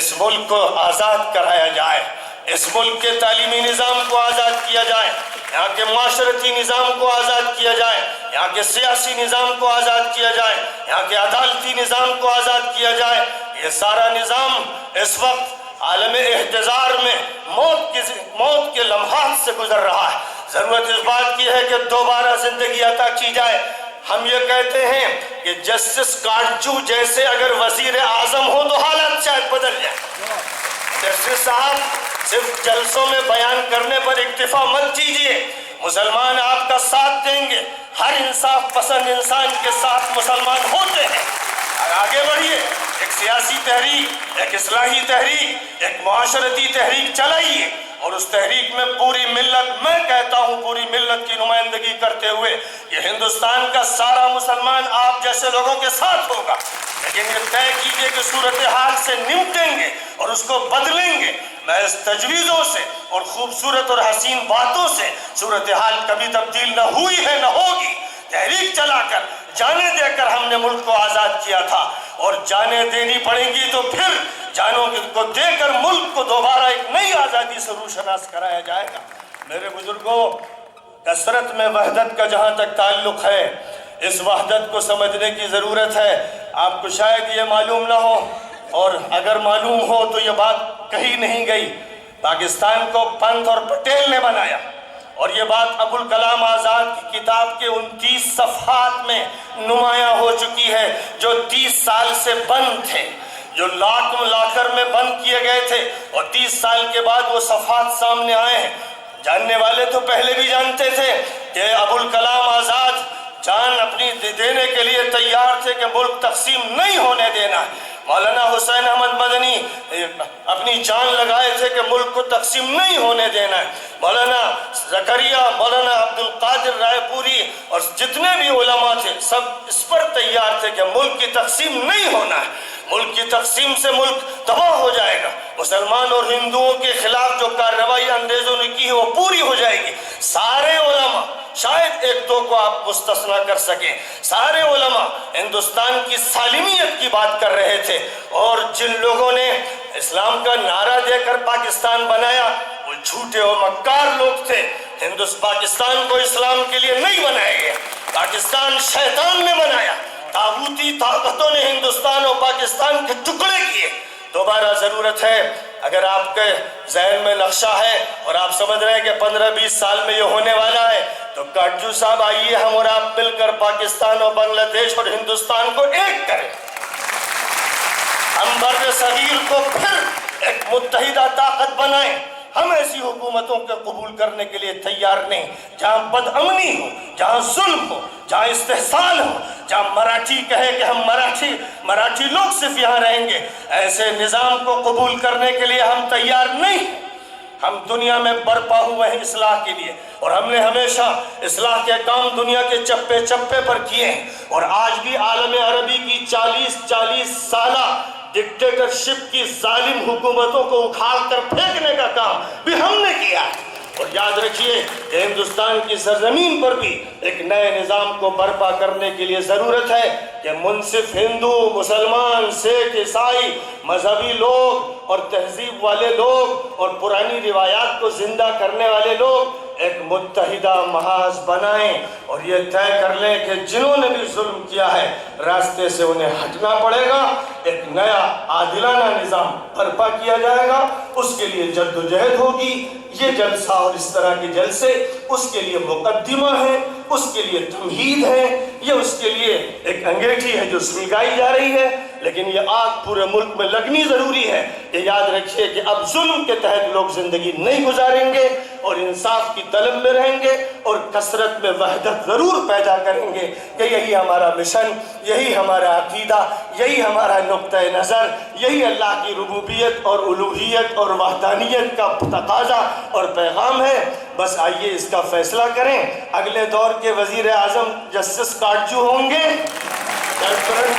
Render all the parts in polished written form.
اس ملک کو آزاد کرایا جائے، اس ملک کے تعلیمی نظام کو آزاد کیا جائے، یہاں کے معاشرتی نظام کو آزاد کیا جائے، یہاں کے سیاسی نظام کو آزاد کیا جائے، یہاں کے عدالتی نظام کو آزاد کیا جائے۔ یہ سارا نظام اس وقت عالم احتضار میں موت کے لمحات سے گزر رہا ہے۔ ضرورت اس بات کی ہے کہ دوبارہ زندگی عطا کی جائے۔ ہم یہ کہتے ہیں کہ جسٹس کاٹجو جیسے اگر وزیر اعظم ہو تو حالات شاید بدل جائے۔ جسٹس صاحب صرف جلسوں میں بیان کرنے پر اکتفا مت کیجیے، مسلمان آپ کا ساتھ دیں گے، ہر انصاف پسند انسان کے ساتھ مسلمان ہوتے ہیں۔ آگے بڑھیے، ایک سیاسی تحریک، ایک اصلاحی تحریک، ایک معاشرتی تحریک چلائیے، اور اس تحریک میں پوری ملت، میں کہتا ہوں پوری ملت کی نمائندگی کرتے ہوئے یہ ہندوستان کا سارا مسلمان آپ جیسے لوگوں کے ساتھ ہوگا، لیکن یہ طے کیجئے کہ صورتحال سے نمٹیں گے اور اس کو بدلیں گے۔ محض تجویزوں سے اور خوبصورت اور حسین باتوں سے صورتحال کبھی تبدیل نہ ہوئی ہے، نہ ہوگی۔ تحریک چلا کر، جانیں دے کر ہم نے ملک کو آزاد کیا تھا، اور جانیں دینی پڑیں گی تو پھر جانوں کو دے کر ملک کو دوبارہ ایک نئی آزادی سے روشناس کرایا جائے گا۔ میرے بزرگوں، کثرت میں وحدت کا جہاں تک تعلق ہے، اس وحدت کو سمجھنے کی ضرورت ہے۔ آپ کو شاید یہ معلوم نہ ہو، اور اگر معلوم ہو تو یہ بات کہی نہیں گئی، پاکستان کو پنت اور پٹیل نے بنایا، اور یہ بات ابوالکلام آزاد کی کتاب کے 29 صفحات میں نمایاں ہو چکی ہے، جو 30 سال سے بند تھے، جو لاکر میں بند کیے گئے تھے، اور 30 سال کے بعد وہ صفحات سامنے آئے ہیں۔ جاننے والے تو پہلے بھی جانتے تھے کہ ابوالکلام آزاد جان اپنی دینے کے لیے تیار تھے کہ ملک تقسیم نہیں ہونے دینا ہے۔ مولانا حسین احمد مدنی اپنی جان لگائے تھے کہ ملک کو تقسیم نہیں ہونے دینا ہے۔ مولانا زکریا، مولانا عبدالقادر رائے پوری اور جتنے بھی علماء تھے، سب اس پر تیار تھے کہ ملک کی تقسیم نہیں ہونا ہے۔ ملک کی تقسیم سے ملک تباہ ہو جائے گا، مسلمان اور ہندوؤں کے خلاف جو کارروائی انگریزوں نے کی ہے وہ پوری ہو جائے گی۔ سارے علماء، شاید ایک دو کو آپ مستثنا کر سکیں، سارے علماء ہندوستان کی سالمیت کی بات کر رہے تھے، اور جن لوگوں نے اسلام کا نعرہ دے کر پاکستان بنایا وہ جھوٹے اور مکار لوگ تھے۔ پاکستان کو اسلام کے لیے نہیں بنایا گیا، پاکستان شیطان نے بنایا، طاغوتی طاقتوں نے ہندوستان اور پاکستان کے ٹکڑے کیے۔ دوبارہ ضرورت ہے، اگر آپ کے ذہن میں نقشہ ہے اور آپ سمجھ رہے ہیں کہ 15-20 سال میں یہ ہونے والا ہے، تو کاٹجو صاحب آئیے ہم اور آپ مل کر پاکستان اور بنگلہ دیش اور ہندوستان کو ایک کریں۔ ہم بر صغیر کو پھر ایک متحدہ طاقت بنائیں۔ ہم ایسی حکومتوں کے قبول کرنے کے لیے تیار نہیں جہاں بد امنی ہو، جہاں ظلم ہو، جہاں استحصال ہو، جہاں مراٹھی کہے کہ ہم مراٹھی لوگ صرف یہاں رہیں گے۔ ایسے نظام کو قبول کرنے کے لیے ہم تیار نہیں۔ ہم دنیا میں برپا ہوئے ہیں اصلاح کے لیے، اور ہم نے ہمیشہ اصلاح کے کام دنیا کے چپے چپے پر کیے ہیں، اور آج بھی عالم عربی کی 40 سالہ ڈکٹیٹرشپ کی ظالم حکومتوں کو اکھاڑ کر پھینکنے کا کام بھی ہم نے کیا ہے۔ اور یاد رکھیے کہ ہندوستان کی سرزمین پر بھی ایک نئے نظام کو برپا کرنے کے لیے ضرورت ہے کہ منصف ہندو، مسلمان، سکھ، عیسائی، مذہبی لوگ اور تہذیب والے لوگ اور پرانی روایات کو زندہ کرنے والے لوگ ایک متحدہ محاذ بنائیں، اور یہ طے کر لیں کہ جنہوں نے بھی ظلم کیا ہے راستے سے انہیں ہٹنا پڑے گا، ایک نیا عادلانہ نظام برپا کیا جائے گا۔ اس کے لیے جدوجہد ہوگی۔ یہ جلسہ اور اس طرح کے جلسے اس کے لیے مقدمہ ہے، اس کے لیے تمہید ہے، یہ اس کے لیے ایک انگیٹھی ہے جو سلگائی جا رہی ہے، لیکن یہ آگ پورے ملک میں لگنی ضروری ہے۔ یہ یاد رکھیے کہ اب ظلم کے تحت لوگ زندگی نہیں گزاریں گے، اور انصاف کی طلب میں رہیں گے، اور کثرت میں وحدت ضرور پیدا کریں گے کہ یہی ہمارا مشن، یہی ہمارا عقیدہ، یہی ہمارا نقطۂ نظر، یہی اللہ کی ربوبیت اور الوہیت اور وحدانیت کا تقاضا اور پیغام ہے۔ بس آئیے اس کا فیصلہ کریں۔ اگلے دور کے وزیر اعظم جسٹس کاٹجو ہوں گے، ٹرانسپیرنٹ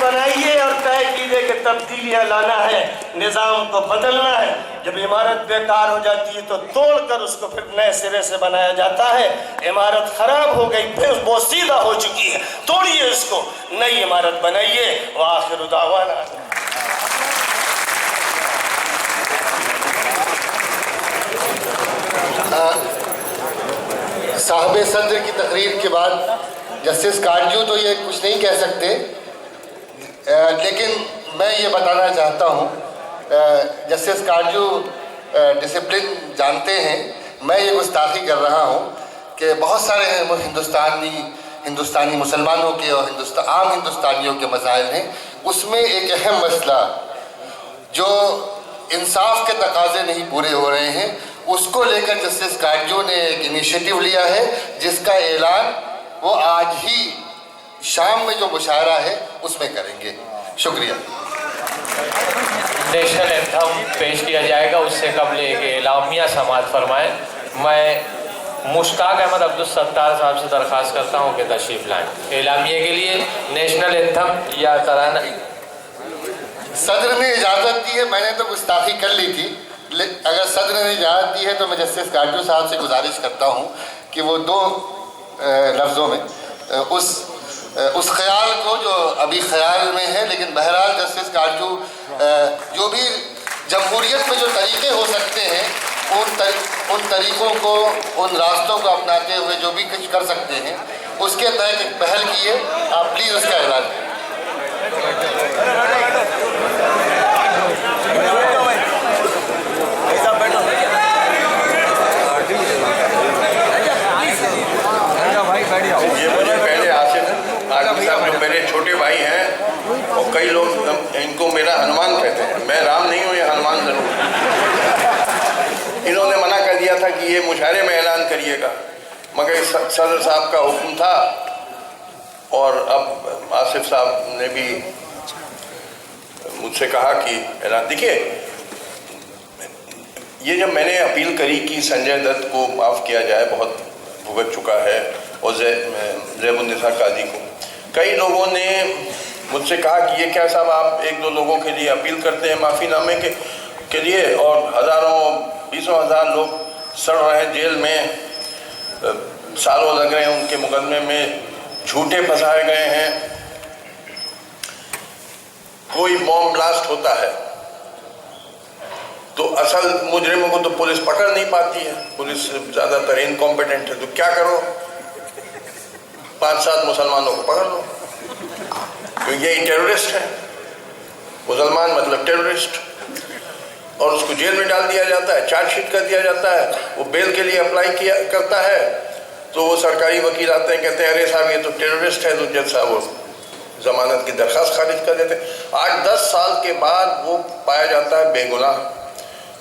بنائیے اور طے کیجیے کہ تبدیلیاں لانا ہے، نظام کو بدلنا ہے۔ جب عمارت بیکار ہو جاتی ہے تو توڑ کر اس کو پھر نئے سرے سے بنایا جاتا ہے۔ عمارت خراب ہو گئی، پھر بوسیدہ ہو چکی ہے، توڑیے اس کو، نئی عمارت بنائیے۔ وآخر دعوانا صاحب صدر کی تقریر کے بعد جسٹس کاٹجو تو یہ کچھ نہیں کہہ سکتے، لیکن میں یہ بتانا چاہتا ہوں، جسٹس کاٹجو ڈسپلن جانتے ہیں، میں یہ گستاخی کر رہا ہوں کہ بہت سارے ہندوستانی مسلمانوں کے اور عام ہندوستانیوں کے مسائل ہیں، اس میں ایک اہم مسئلہ جو انصاف کے تقاضے نہیں پورے ہو رہے ہیں، اس کو لے کر جسٹس کاٹجو نے ایک انیشیٹو لیا ہے، جس کا اعلان وہ آج ہی شام میں جو مشاعرہ ہے اس میں کریں گے۔ شکریہ۔ نیشنل اینتھم پیش کیا جائے گا، اس سے قبل ایک اعلامیہ سماعت فرمائیں۔ میں مشتاق احمد عبدالستار صاحب سے درخواست کرتا ہوں کہ تشریف لائیں اعلامیہ کے لیے۔ نیشنل اینتھم یا ترانہ صدر نے اجازت دی ہے، میں نے تو گستاخی کر لی تھی، اگر صدر نے اجازت دی ہے تو میں جسٹس کاٹجو صاحب سے گزارش کرتا ہوں کہ وہ 2 لفظوں میں اس خیال کو جو ابھی خیال میں ہے، لیکن بہرحال جسٹس کاٹجو جو بھی جمہوریت میں جو طریقے ہو سکتے ہیں ان طریقوں کو، ان راستوں کو اپناتے ہوئے جو بھی کچھ کر سکتے ہیں اس کے تحت ایک پہل کیے، آپ پلیز اس کا اعلان کریں۔ یہ مجھے پہلے آصف صاحب جو میرے چھوٹے بھائی ہیں، اور کئی لوگ ان کو میرا ہنومان کہتے ہیں، میں رام نہیں ہوں، یہ ہنومان ضرور۔ انہوں نے منع کر دیا تھا کہ یہ مشاعرے میں اعلان کریے گا، مگر صدر صاحب کا حکم تھا، اور اب آصف صاحب نے بھی مجھ سے کہا کہ اعلان۔ دیکھیے، یہ جب میں نے اپیل کری کہ سنجے دت کو معاف کیا جائے، بہت بھگت چکا ہے، اور زیب النساء قاضی کو، کئی لوگوں نے مجھ سے کہا کہ یہ کیا صاحب آپ 1-2 لوگوں کے لیے اپیل کرتے ہیں معافی نامے کے لیے، اور ہزاروں 20 ہزار لوگ سڑ رہے ہیں جیل میں، سالوں لگ رہے ہیں ان کے مقدمے میں، جھوٹے پھنسائے گئے ہیں، کوئی بوم بلاسٹ ہوتا ہے تو اصل مجرموں کو تو پولیس پکڑ نہیں پاتی ہے، پولیس زیادہ تر انکمپیٹنٹ ہے، تو کیا کرو، 5-7 مسلمانوں کو پکڑ لو، کیونکہ یہ ٹیرورسٹ ہیں، مسلمان مطلب ٹیرورسٹ، اور اس کو جیل میں ڈال دیا جاتا ہے، چارج شیٹ کر دیا جاتا ہے، وہ بیل کے لیے اپلائی کرتا ہے تو وہ سرکاری وکیل آتے ہیں، کہتے ہیں ارے صاحب یہ تو ٹیرورسٹ ہے، تو جج صاحب وہ ضمانت کی درخواست خارج کر دیتے ہیں۔ 8-10 سال کے بعد وہ پایا جاتا ہے بے گناہ،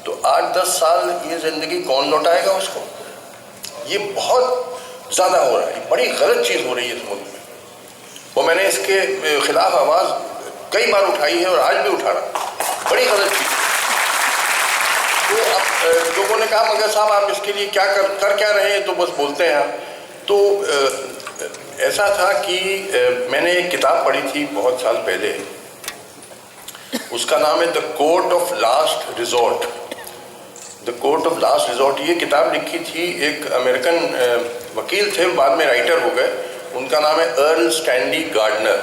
تو 8-10 سال یہ زندگی کون لوٹائے گا اس کو؟ یہ بہت زیادہ ہو رہا ہے، یہ بڑی غلط چیز ہو رہی ہے اس ملک میں، وہ میں نے اس کے خلاف آواز کئی بار اٹھائی ہے اور آج بھی اٹھا رہا، بڑی غلط چیز۔ تو اب لوگوں نے کہا مگر صاحب آپ اس کے لیے کیا کر کیا رہے ہیں، تو بس بولتے ہیں آپ۔ تو ایسا تھا کہ میں نے ایک کتاب پڑھی تھی بہت سال پہلے، اس کا نام ہے the court of last resort. The court of last resort, یہ کتاب لکھی تھی ایک امریکن وکیل تھے، بعد میں رائٹر ہو گئے، ان کا نام ہے ارل اسٹینلی گارڈنر۔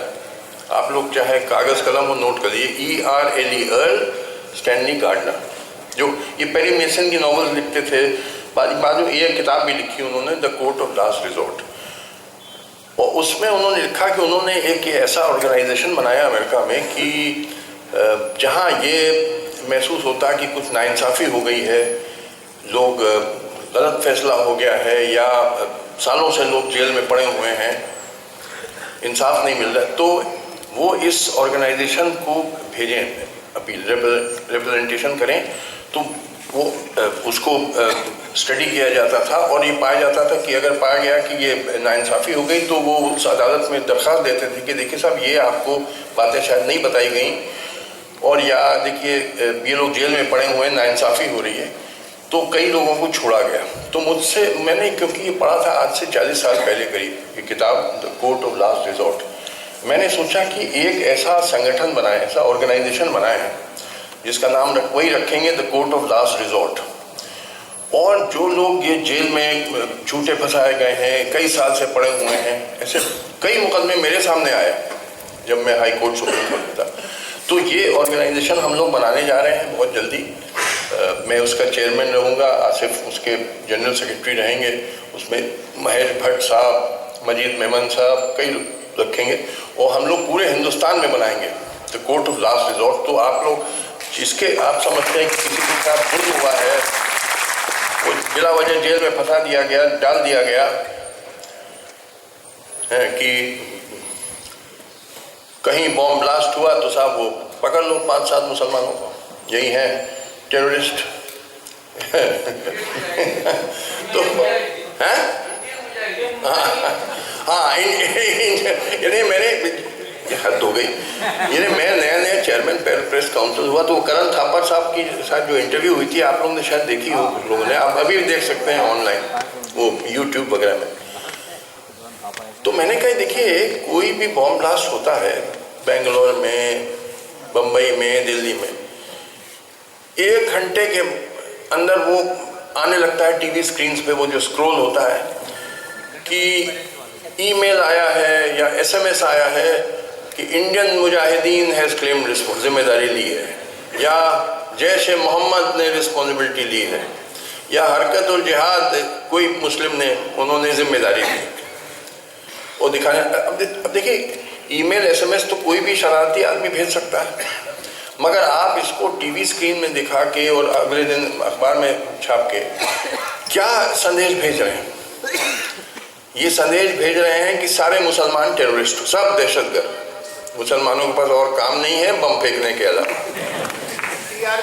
آپ لوگ چاہے کاغذ قلم ہو نوٹ کر لیجیے، ERLE ارل اسٹینلی گارڈنر، جو یہ پیری میسن کی ناولز لکھتے تھے، بعد میں یہ کتاب بھی لکھی انہوں نے، the court of last resort. اور اس میں انہوں نے لکھا کہ انہوں نے ایک ایسا آرگنائزیشن بنایا امریکہ میں کہ جہاں یہ محسوس ہوتا کہ کچھ ناانصافی ہو گئی ہے، لوگ غلط فیصلہ ہو گیا ہے، یا سالوں سے لوگ جیل میں پڑے ہوئے ہیں، انصاف نہیں مل رہا، تو وہ اس آرگنائزیشن کو بھیجیں اپیل، ریپرزنٹیشن کریں، تو وہ اس کو اسٹڈی کیا جاتا تھا، اور یہ پایا جاتا تھا کہ اگر پایا گیا کہ یہ ناانصافی ہو گئی تو وہ اس عدالت میں درخواست دیتے تھے کہ دیکھیے صاحب یہ آپ کو باتیں شاید نہیں بتائی گئیں، اور یا دیکھیے یہ لوگ جیل میں پڑے ہوئے ہیں، ناانصافی ہو رہی ہے، تو کئی لوگوں کو چھوڑا گیا۔ تو مجھ سے میں نے، کیونکہ یہ پڑھا تھا آج سے 40 سال پہلے قریب یہ کتاب the court of last resort, میں نے سوچا کہ ایک ایسا سنگٹھن بنائے، ایسا آرگنائزیشن بنائے ہیں جس کا نام وہی رکھیں گے، the court of last resort, اور جو لوگ یہ جیل میں جھوٹے پھنسائے گئے ہیں، کئی سال سے پڑے ہوئے ہیں، ایسے کئی مقدمے میرے سامنے آئے جب میں ہائی کورٹ سپریم کورٹ میں تھا، تو یہ آرگنائزیشن ہم لوگ بنانے جا رہے ہیں بہت جلدی۔ میں اس کا چیئرمین رہوں گا، آصف اس کے جنرل سیکرٹری رہیں گے، اس میں مہیش بھٹ صاحب، مجید میمن صاحب، کئی رکھیں گے اور ہم لوگ پورے ہندوستان میں بنائیں گے the court of last resort. تو آپ لوگ جس کے آپ سمجھتے ہیں کہ کسی کے ساتھ ظلم ہوا ہے، وہ بلا وجہ جیل میں پھنسا دیا گیا، ڈال دیا گیا ہے کہ کہیں بوم بلاسٹ ہوا تو صاحب وہ پکڑ لو 5-7 مسلمانوں کو، یہی ہیں ٹیررسٹ. تو ہاں یعنی میں نے حد ہو گئی. یعنی میں نیا چیئرمین پریس کاؤنسل ہوا تو کرن تھاپر صاحب کی ساتھ جو انٹرویو ہوئی تھی آپ لوگوں نے شاید دیکھی ہو، لوگوں نے، آپ ابھی بھی دیکھ سکتے ہیں آن لائن وہ یوٹیوب وغیرہ میں. تو میں نے کہا دیکھیے کوئی بھی بام بلاسٹ ہوتا ہے بنگلور میں، بمبئی میں، دلی میں، 1 گھنٹے کے اندر وہ آنے لگتا ہے ٹی وی سکرینز پہ، وہ جو سکرول ہوتا ہے کہ ای میل آیا ہے یا ایس ایم ایس آیا ہے کہ انڈین مجاہدین ہیز کلیم ذمہ داری لی ہے، یا جیش محمد نے رسپانسبلٹی لی ہے، یا حرکت الجہاد کوئی مسلم نے انہوں نے ذمہ داری لی اور دکھانے. اب دیکھیے ای میل ایس ایم ایس تو کوئی بھی شرارتی آدمی بھیج سکتا ہے، مگر آپ اس کو ٹی وی سکرین میں دکھا کے اور اگلے دن اخبار میں چھاپ کے کیا سندیش بھیج رہے ہیں؟ یہ سندیش بھیج رہے ہیں کہ سارے مسلمان ٹیررسٹ، سب دہشت گرد، مسلمانوں کے پاس اور کام نہیں ہے بم پھینکنے کے علاوہ.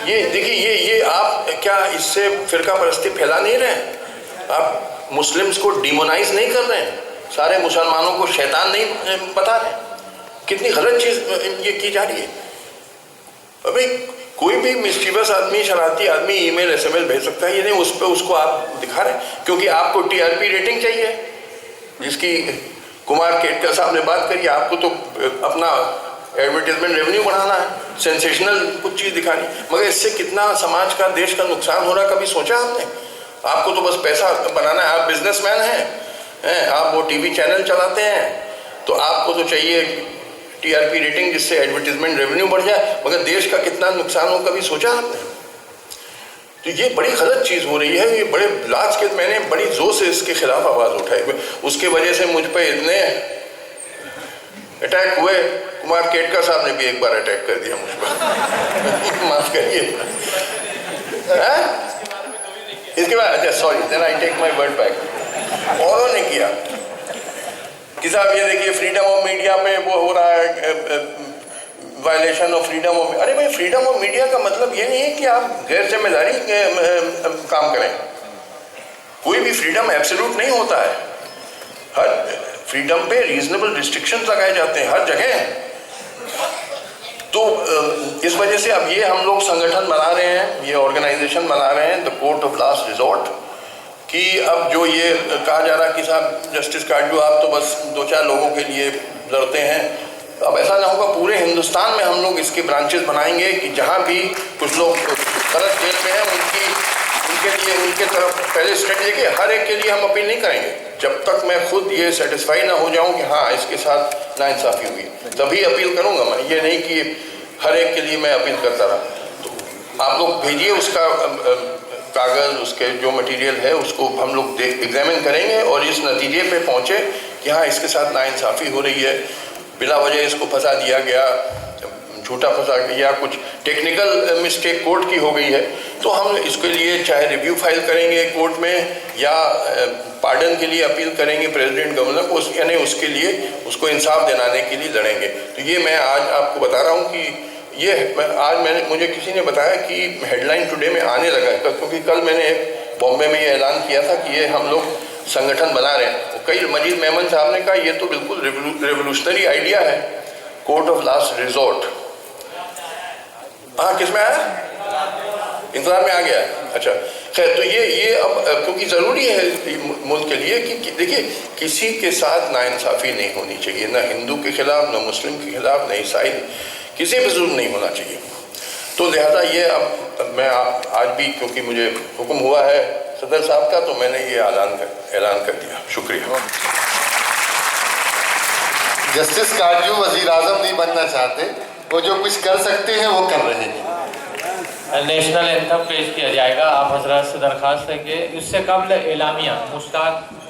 یہ دیکھیے یہ آپ کیا اس سے فرقہ پرستی پھیلا نہیں رہے ہیں؟ آپ مسلمز کو ڈیمونائز نہیں کر رہے ہیں، سارے مسلمانوں کو شیطان نہیں بتا رہے ہیں. کتنی غلط چیز یہ کی جا رہی ہے. ابھی کوئی بھی مسچیوس آدمی، شرارتی آدمی ای میل ایس ایم ایل بھیج سکتا ہے، یہ نہیں اس پہ اس کو آپ دکھا رہے ہیں کیونکہ آپ کو ٹی آر پی ریٹنگ چاہیے، جس کی کمار کیٹکر صاحب نے بات کری. آپ کو تو اپنا ایڈورٹیزمنٹ ریونیو بڑھانا ہے، سینسیشنل کچھ چیز دکھانی، مگر اس سے کتنا سماج کا، دیش کا نقصان ہو رہا ہے کبھی سوچا آپ نے؟ آپ کو تو بس پیسہ بنانا ہے، آپ بزنس مین ہیں، آپ وہ ٹی وی چینل چلاتے ہیں تو آپ کو تو چاہیے ٹی آر پی ریٹنگ جس سے ایڈورٹیزمنٹ ریونیو بڑھ جائے، مگر دیش کا کتنا نقصان ہو کبھی سوچا آپ نے؟ تو یہ بڑی غلط چیز ہو رہی ہے. یہ بڑے لاج کے میں نے بڑی زور سے اس کے خلاف آواز اٹھائی. اس کے وجہ سے مجھ پہ اتنے اٹیک ہوئے. کمار کیٹکر صاحب نے بھی ایک بار اٹیک کر دیا مجھ پر، معاف کریے. اس کے بعد اچھا sorry then I take my word back. اوروں نے کیا کہ صاحب یہ دیکھیے فریڈم آف میڈیا میں وہ ہو رہا ہے، وائلیشن آف فریڈم آف. ارے بھائی فریڈم آف میڈیا کا مطلب یہ نہیں ہے کہ آپ غیر ذمہ داری کام کریں. کوئی بھی فریڈم ایبسولوٹ نہیں ہوتا ہے. ہر فریڈم پہ ریزنیبل ریسٹرکشنز لگائے جاتے ہیں ہر جگہ. تو اس وجہ سے اب یہ ہم لوگ سنگٹھن بنا رہے ہیں، یہ آرگنائزیشن بنا رہے ہیں the court of last resort, کہ اب جو یہ کہا جا رہا کہ صاحب جسٹس کاٹجو آپ تو بس 2-4 لوگوں کے لیے لڑتے ہیں، اب ایسا نہ ہوگا. پورے ہندوستان میں ہم لوگ اس کے برانچز بنائیں گے کہ جہاں بھی کچھ لوگ غلط جیل میں ہیں ان کے طرف پہلے اسٹریٹجی کہ ہر ایک کے لیے ہم اپیل نہیں کریں گے جب تک میں خود یہ سیٹسفائی نہ ہو جاؤں کہ ہاں اس کے ساتھ ناانصافی ہوئی، تبھی اپیل کروں گا میں. یہ نہیں کہ ہر ایک کے لیے میں اپیل کرتا رہا. تو آپ لوگ بھیجیے اس کا کاغذ، اس کے جو مٹیریل ہے اس کو ہم لوگ ایگزامن کریں گے اور اس نتیجے پہ پہنچے کہ ہاں اس کے ساتھ ناانصافی ہو رہی ہے، بلا وجہ اس کو پھنسا دیا گیا، جھوٹا پھنسا گیا، کچھ ٹیکنیکل مسٹیک کورٹ کی ہو گئی ہے. تو ہم اس کے لیے چاہے ریویو فائل کریں گے کورٹ میں یا پارڈن کے لیے اپیل کریں گے پریزیڈنٹ گورنر کو، یعنی اس کے لیے اس کو انصاف دلانے کے لیے لڑیں گے. تو یہ میں آج آپ کو بتا رہا ہوں کہ یہ آج مجھے کسی نے بتایا کہ ہیڈ لائن ٹوڈے میں آنے لگا ہے، کیونکہ کل میں نے ایک بامبے میں یہ اعلان کیا تھا کہ یہ ہم لوگ سنگٹھن بنا رہے ہیں. کئی مجید میمن صاحب نے کہا یہ تو بالکل ریولوشنری آئیڈیا ہے، کورٹ آف لاسٹ ریزورٹ. ہاں کس میں آیا؟ انتظار میں آ گیا. اچھا خیر، تو یہ اب کیونکہ ضروری ہے ملک کے لیے کہ دیکھیے کسی کے ساتھ ناانصافی نہیں ہونی چاہیے، نہ ہندو کے خلاف، نہ مسلم کے خلاف، نہ عیسائی، کسی پہ ظلم نہیں ہونا چاہیے. تو لہٰذا یہ اب میں آج بھی کیونکہ مجھے حکم ہوا ہے صدر صاحب کا تو میں نے یہ اعلان کر دیا. شکریہ. جسٹس کاٹجو وزیر اعظم نہیں بننا چاہتے، وہ جو کچھ کر سکتے ہیں وہ کر رہے ہیں. نیشنل اینتھم پیش کیا جائے گا. آپ حضرات سے درخواست ہے کہ اس سے قبل اعلامیہ مشتاق